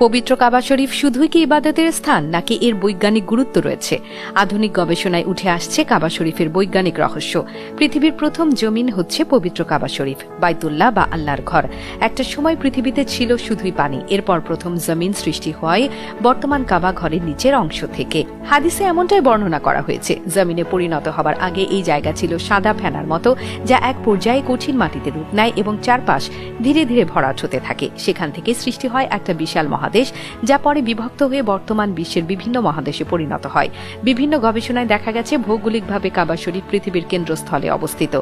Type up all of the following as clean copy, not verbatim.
পবিত্র কাবা শরীফ শুধুই কি ইবাদতের স্থান নাকি এর বৈজ্ঞানিক গুরুত্ব রয়েছে? আধুনিক গবেষণায় উঠে আসছে কাবা শরীফের বৈজ্ঞানিক রহস্য। পৃথিবীর প্রথম জমিন হচ্ছে পবিত্র কাবা শরীফ, বাইতুল্লাহ বা আল্লাহর ঘর। একটা সময় পৃথিবীতে ছিল শুধুই পানি, এরপর প্রথম জমিন সৃষ্টি হয় বর্তমান কাবা ঘরের নিচের অংশ থেকে। হাদিসে এমনটাই বর্ণনা করা হয়েছে, জমিনে পরিণত হবার আগে এই জায়গা ছিল সাদা ফেনার মতো, যা এক পর্যায়ে কঠিন মাটিতে রূপ নেয় এবং চারপাশ ধীরে ধীরে ভরাট হতে থাকে। সেখান থেকে সৃষ্টি হয় একটা বিশাল মহাদেশ, যা পরে বিভক্ত হয়ে বর্তমান বিশ্বের বিভিন্ন মহাদেশে পরিণত হয়। বিভিন্ন গবেষণায় দেখা গেছে ভৌগোলিকভাবে কাবা শরীফ পৃথিবীর কেন্দ্রস্থলে অবস্থিত।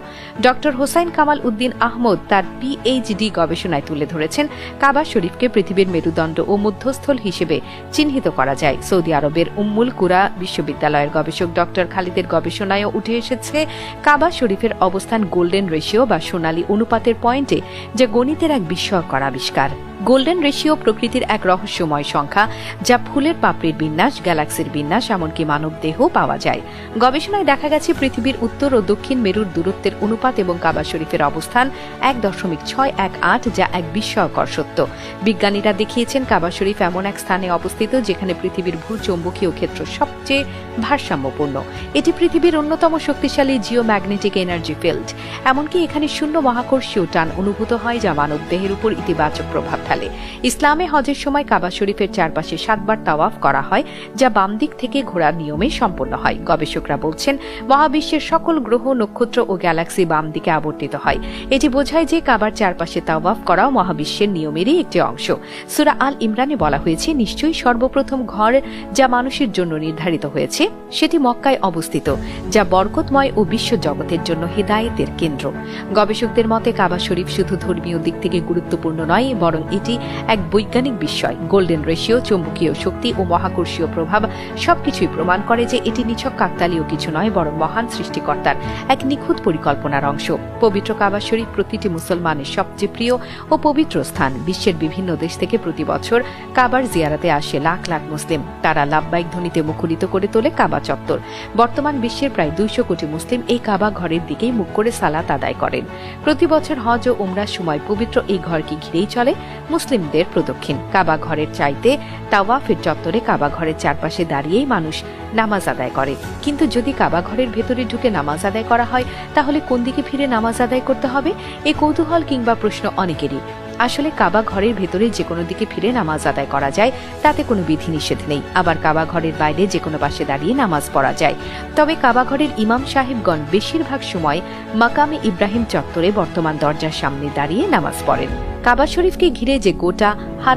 ডক্টর হোসাইন কামাল উদ্দিন আহমদ তার পিএইচডি গবেষণায় তুলে ধরেছেন, কাবা শরীফকে পৃথিবীর মেরুদণ্ড ও মধ্যস্থল হিসেবে চিহ্নিত করা যায়। সৌদি আরবের উম্মুল কুরা বিশ্ববিদ্যালয়ের গবেষক ডক্টর খালিদের গবেষণায়ও উঠে এসেছে কাবা শরীফের অবস্থান গোল্ডেন রেশিও বা সোনালী অনুপাতের পয়েন্টে, যা গণিতের এক বিস্ময়কর আবিষ্কার। গোল্ডেন রেশিও প্রকৃতির এক রহস্যময় সংখ্যা, যা ফুলের পাপড়ির বিন্যাস, গ্যালাক্সির বিন্যাস, এমনকি মানব দেহ পাওয়া যায়। গবেষণায় দেখা গেছে পৃথিবীর উত্তর ও দক্ষিণ মেরুর দূরত্বের অনুপাত এবং কাবা শরীফের অবস্থান 1.618, যা এক বিস্ময়কর সত্য। বিজ্ঞানীরা দেখিয়েছেন কাবা শরীফ এমন এক স্থানে অবস্থিত যেখানে পৃথিবীর ভূচৌম্বকীয় ক্ষেত্র সবচেয়ে ভারসাম্যপূর্ণ। এটি পৃথিবীর অন্যতম শক্তিশালী জিওম্যাগনেটিক এনার্জি ফিল্ড। এমনকি এখানে শূন্য মহাকর্ষীয় টান অনুভূত হয়, যা মানব দেহের উপর ইতিবাচক প্রভাব ফেলে। ইসলামে হজের সময় কাবা শরীফের চারপাশে 7 বার তাওয়াফ করা হয়, যা বাম দিক থেকে ঘোরার নিয়মে সম্পন্ন হয়। গবেষকরা বলছেন, মহাবিশ্বের সকল গ্রহ, নক্ষত্র ও গ্যালাক্সি বাম দিকে আবর্তিত হয়। এটি বোঝায় যে কাবার চারপাশে তাওয়াফ করাও মহাবিশ্বের নিয়মেরই একটি অংশ। সূরা আল ইমরানে বলা হয়েছে, নিশ্চয়ই সর্বপ্রথম ঘর যা মানুষের জন্য নির্ধারিত হয়েছে সেটি মক্কায় অবস্থিত, যা বরকতময় ও বিশ্ব জগতের জন্য হিদায়েতের কেন্দ্র। গবেষকদের মতে কাবা শরীফ শুধু ধর্মীয় দিক থেকে গুরুত্বপূর্ণ নয়, বরং এটি এক বৈজ্ঞানিক বিষয়। গোল্ডেন রেশিও, চৌম্বকীয় শক্তি ও মহাকর্ষীয় প্রভাব সবকিছুই প্রমাণ করে যে এটি নিছক কাকতালীয় কিছু নয়, বরং মহান সৃষ্টিকর্তার এক নিখুঁত পরিকল্পনার অংশ। পবিত্র কাবা শরীফ প্রতিটি মুসলমানের সবচেয়ে প্রিয় ও পবিত্র স্থান। বিশ্বের বিভিন্ন দেশ থেকে প্রতি বছর কাবার জিয়ারাতে আসে লাখ লাখ মুসলিম। তারা লাব্বাইক ধ্বনিতে মুখরিত করে তোলে কাবা চত্বর। বর্তমান বিশ্বের প্রায় 200 কোটি মুসলিম এই কাবা ঘরের দিকেই মুখ করে সালাত আদায় করেন। প্রতি বছর হজ ও উমরার সময় পবিত্র এই ঘরকে ঘিরেই চলে মুসলিমদের প্রদক্ষিণ। কাবা ঘরের চাইতে তাওয়াফের চত্বরে কাবা ঘরের চারপাশে দাঁড়িয়েই মানুষ নামাজ আদায় করে। কিন্তু যদি কাবা ঘরের ভেতরে ঢুকে নামাজ আদায় করা হয়, তাহলে কোন দিকে ফিরে নামাজ আদায় করতে হবে? এই কৌতূহল কিংবা প্রশ্ন অনেকেরই। আসলে কাবা ঘরের ভেতরে যে কোনো দিকে ফিরে নামাজ আদায় করা যায়, তাতে কোনো বিধিনিষেধ নেই। আবার কাবা ঘরের বাইরে যে কোনো পাশে দাঁড়িয়ে নামাজ পড়া যায়। তবে কাবা ঘরের ইমাম সাহেবগণ বেশিরভাগ সময় মাকামে ইব্রাহিম চত্বরে বর্তমান দরজার সামনে দাঁড়িয়ে নামাজ পড়েন। কাবা শরীফকে ঘিরে যে গোটা হারাম